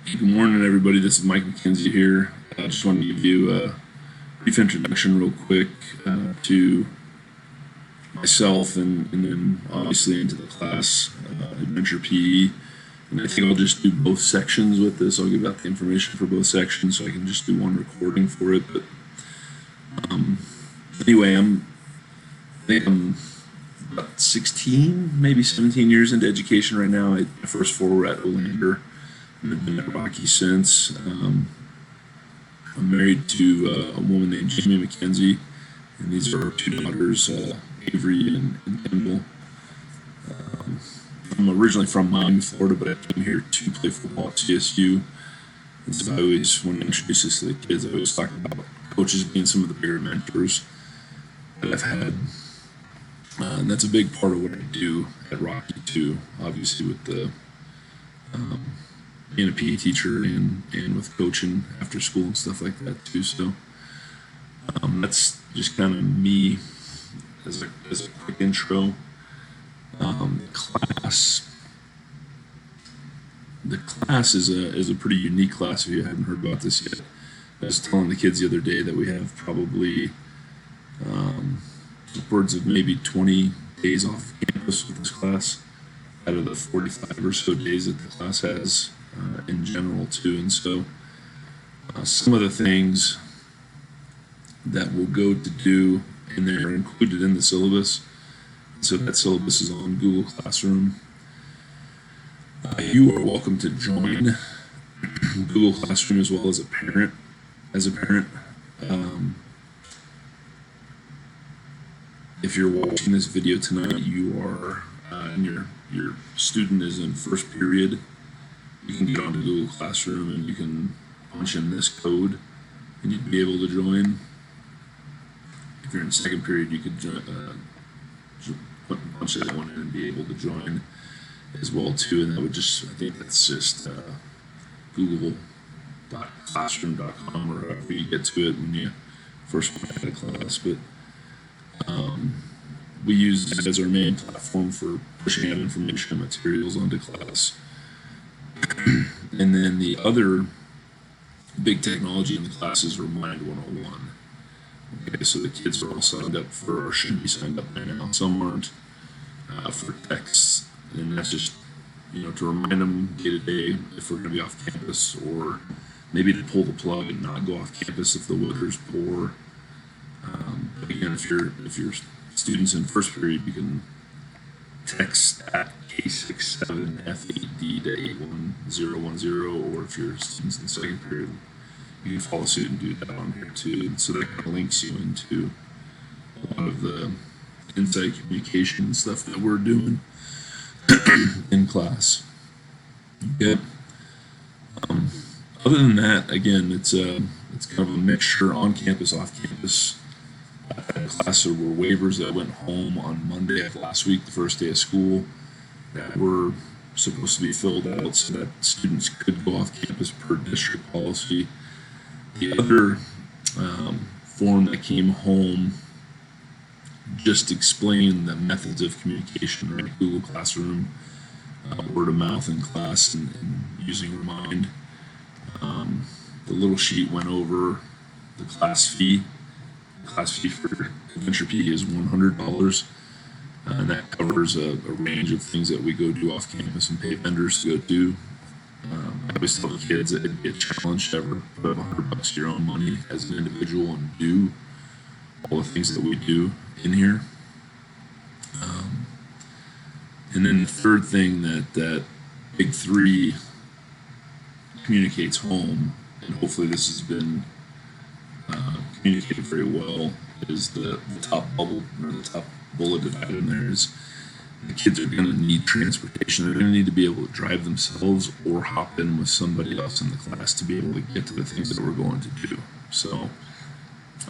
Good morning, everybody. This is Mike McKenzie here. I just wanted to give you a brief introduction, real quick, to myself and then obviously into the class, Adventure PE. And I think I'll just do both sections with this. I'll give out the information for both sections so I can just do one recording for it. But anyway, I think I'm about 16, maybe 17 years into education right now. My first four were at Olander. I've been at Rocky since. I'm married to a woman named Jamie McKenzie, and these are our two daughters, Avery and Kendall. I'm originally from Miami, Florida, but I came here to play football at CSU. And so I always, when I introduce this to the kids, I always talk about coaches being some of the bigger mentors that I've had. And that's a big part of what I do at Rocky, too, obviously, with the being a PE teacher and with coaching after school and stuff like that too. So that's just kind of me as a quick intro. The class is a pretty unique class if you haven't heard about this yet. I was telling the kids the other day that we have probably upwards of maybe 20 days off campus with this class out of the 45 or so days that the class has in general too. And so some of the things that we'll go to do and they're included in the syllabus. So that syllabus is on Google Classroom. You are welcome to join Google Classroom as well as a parent. If you're watching this video tonight, you are and your student is in first period. You can get onto Google Classroom and you can punch in this code and you'd be able to join. If you're in second period, you could punch that one in and be able to join as well too. And that would I think that's just google.classroom.com or however you get to it when you first went out of class. But we use it as our main platform for pushing out information and materials onto class. And then the other big technology in the class is Remind 101. Okay, so the kids are all signed up or should be signed up by now. Some aren't for texts, and that's just to remind them day to day if we're going to be off campus, or maybe to pull the plug and not go off campus if the weather's poor. But again, if your students in first period, you can text at K67F8D to 81010, or if your students in second period, you can follow suit and do that on here too. And so that kind of links you into a lot of the insight communication stuff that we're doing in class. Okay. Other than that, again, it's kind of a mixture on campus, off campus. I had a class that were waivers that went home on Monday of last week, the first day of school, that were supposed to be filled out so that students could go off campus per district policy. The other form that came home just explained the methods of communication, right? Google Classroom, word of mouth in class, and using Remind. The little sheet went over the class fee. The class fee for Adventure PE is $100. And that covers a range of things that we go do off campus and pay vendors to go do. I always tell the kids that it'd be a challenge to ever put up $100 of your own money as an individual and do all the things that we do in here. And then the third thing that big three communicates home, and hopefully this has been communicated very well, is the top bubble or the top bulleted item there is the kids are going to need transportation. They're going to need to be able to drive themselves or hop in with somebody else in the class to be able to get to the things that we're going to do. So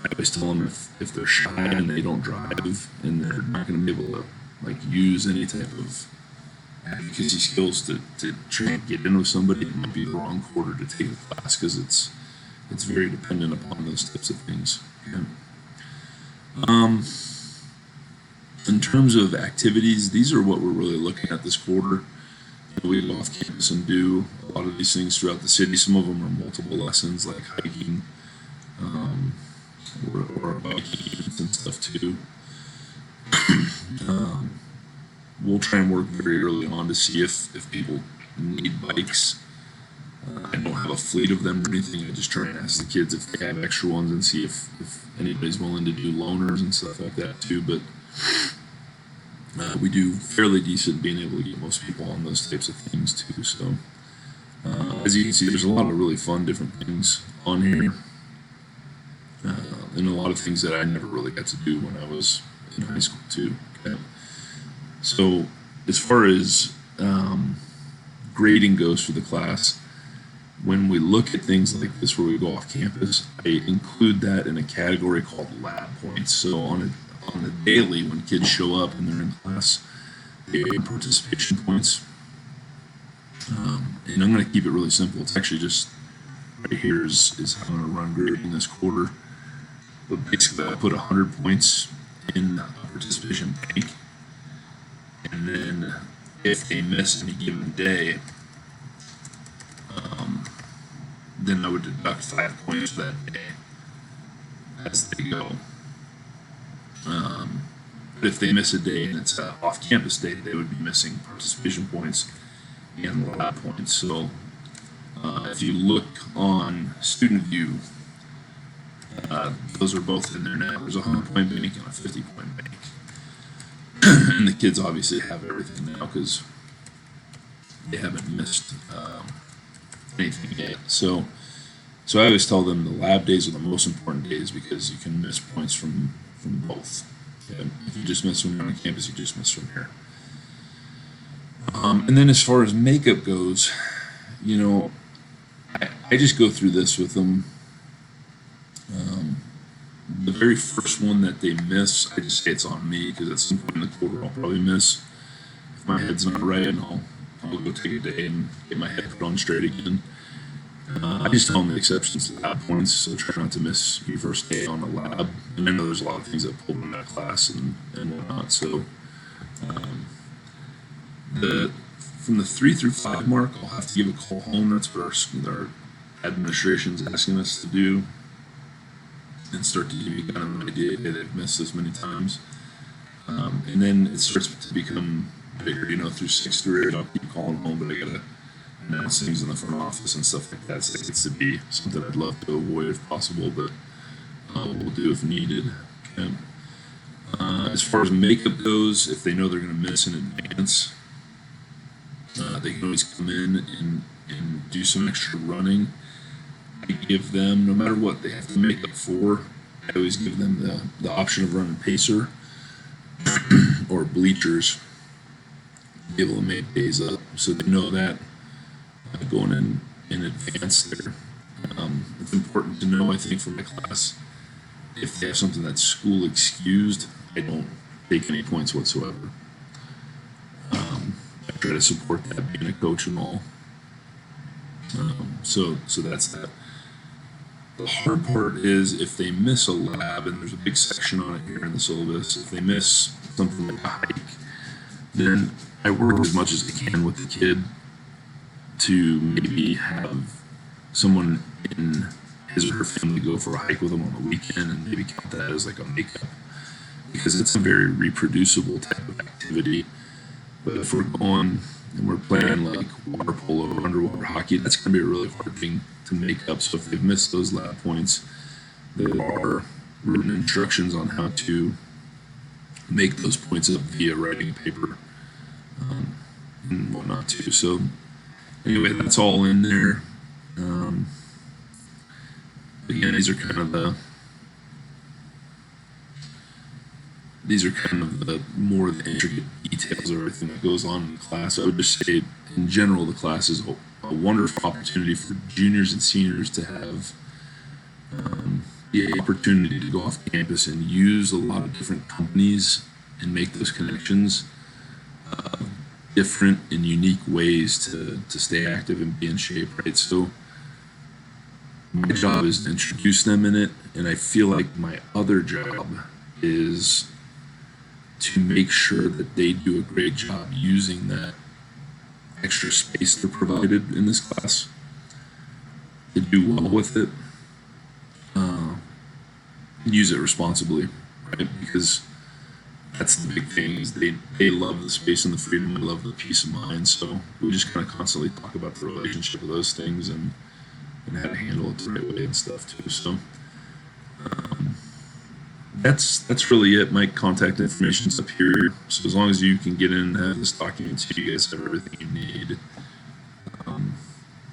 I always tell them if they're shy and they don't drive and they're not going to be able to use any type of advocacy skills to try and get in with somebody, it might be the wrong quarter to take the class because it's very dependent upon those types of things. Okay. In terms of activities, these are what we're really looking at this quarter. we go off campus and do a lot of these things throughout the city. Some of them are multiple lessons, like hiking, um, or biking events and stuff too. Um, we'll try and work very early on to see if people need bikes. I don't have a fleet of them or anything. I just try and ask the kids if they have extra ones and see if anybody's willing to do loaners and stuff like that too. But we do fairly decent being able to get most people on those types of things too. So as you can see, there's a lot of really fun different things on here, and a lot of things that I never really got to do when I was in high school too. Okay? So as far as grading goes for the class, when we look at things like this where we go off campus, I include that in a category called lab points. So on the daily, when kids show up and they're in class, they get participation points. And I'm going to keep it really simple. It's actually just right here is how I'm going to run grading this quarter. But basically, I put 100 points in a participation bank, and then if they miss any given day, then I would deduct 5 points for that day as they go. But if they miss a day and it's an off-campus day, they would be missing participation points and lab points. So if you look on Student View, those are both in there now. There's a 100-point bank and a 50-point bank. And the kids obviously have everything now because they haven't missed anything yet. So I always tell them the lab days are the most important days because you can miss points from both. Okay? If you just miss when you're on campus, you just miss from here. And then as far as makeup goes, you know, I just go through this with them. The very first one that they miss, I just say it's on me because at some point in the quarter I'll probably miss. If my head's not right, and I'll go take a day and get my head put on straight again. I just tell them the exceptions to lab points, so try not to miss your first day on the lab. And I know there's a lot of things that pull in that class and whatnot. So from the 3 through 5 mark, I'll have to give a call home. That's what our administration's asking us to do, and start to give you kind of an idea that they've missed this many times. And then it starts to become bigger, you know, through 6th grade. I'll keep calling home, but I gotta announce things in the front office and stuff like that. So it gets to be something I'd love to avoid if possible, but we'll do if needed. Okay. As far as makeup goes, if they know they're going to miss in advance, they can always come in and do some extra running. I give them, no matter what they have to make up for, I always give them the option of running pacer or bleachers, be able to make days up, so they know that going in advance there. It's important to know, I think, for my class, if they have something that's school excused, I don't take any points whatsoever. I try to support that, being a coach and all. So that's that. The hard part is if they miss a lab, and there's a big section on it here in the syllabus, if they miss something like a hike, then I work as much as I can with the kid to maybe have someone in his or her family go for a hike with them on the weekend and maybe count that as like a makeup, because it's a very reproducible type of activity. But if we're going and we're playing like water polo or underwater hockey, that's going to be a really hard thing to make up. So if they've missed those lab points, there are written instructions on how to make those points up via writing a paper and whatnot too. So anyway, that's all in there. Again, these are kind of the more the intricate details of everything that goes on in the class. I would just say, in general, the class is a wonderful opportunity for juniors and seniors to have the opportunity to go off campus and use a lot of different companies and make those connections, different and unique ways to stay active and be in shape, right? So my job is to introduce them in it, and I feel like my other job is to make sure that they do a great job using that extra space they're provided in this class, to do well with it, use it responsibly, right? Because that's the big thing is they love the space and the freedom, they love the peace of mind. So we just kind of constantly talk about the relationship of those things and how to handle it the right way and stuff too. So that's really it. My contact information's up here. So as long as you can get in and have this document, you guys have everything you need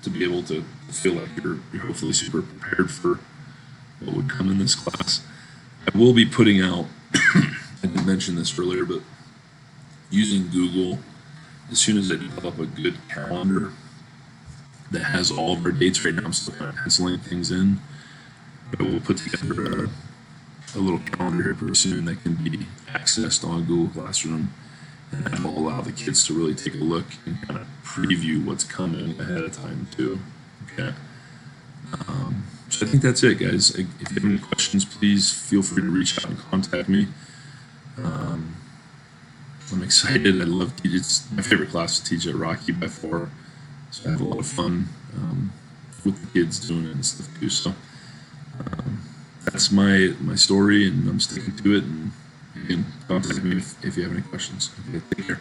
to be able to feel like you're hopefully super prepared for what would come in this class. I will be putting out, I didn't mention this earlier, but using Google, as soon as I develop a good calendar that has all of our dates right now, I'm still kind of penciling things in, but we'll put together a little calendar here pretty soon that can be accessed on Google Classroom, and that will allow the kids to really take a look and kind of preview what's coming ahead of time too. Okay. So I think that's it, guys. If you have any questions, please feel free to reach out and contact me. I'm excited. I love teaching. It's my favorite class to teach at Rocky by far. So I have a lot of fun with the kids doing it and stuff too. So that's my story, and I'm sticking to it. And you can contact me if you have any questions. Okay, take care.